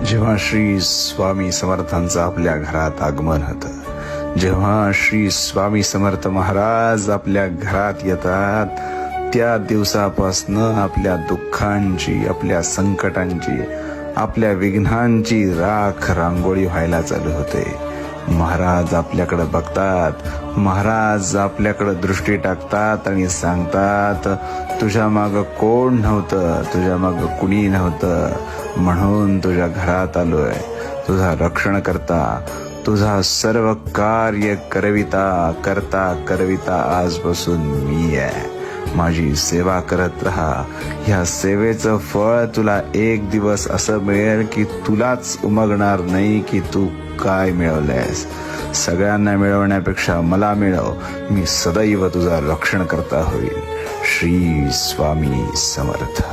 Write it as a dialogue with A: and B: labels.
A: जेव्हा श्री स्वामी समर्थांचं आपल्या घरात आगमन होतं, जेव्हा श्री स्वामी समर्थ महाराज आपल्या घरात येतात, त्या दिवसापासनं आपल्या दुःखांची, आपल्या संकटांची, आपल्या विघ्नांची राख रांगोळी व्हायला चालू होते. महाराज आपल्याकडे बघतात, महाराज आपल्याकडे दृष्टी टाकतात आणि सांगतात, तुझ्या माग कोण नव्हतं, तुझ्या माग कुणी नव्हतं, म्हणून तुझ्या घरात आलोय. तुझा रक्षण करता, तुझा सर्व कार्य करविता करविता आजपासून मी आहे. माझी सेवा करत राहा. ह्या सेवेचं फळ तुला एक दिवस असं मिळेल की तुलाच उमगणार नाही की तू काय मिळवलंयस. सगळ्यांना मिळवण्यापेक्षा मला मिळव. मी सदैव तुझा रक्षण करता होईल. श्री स्वामी समर्थ.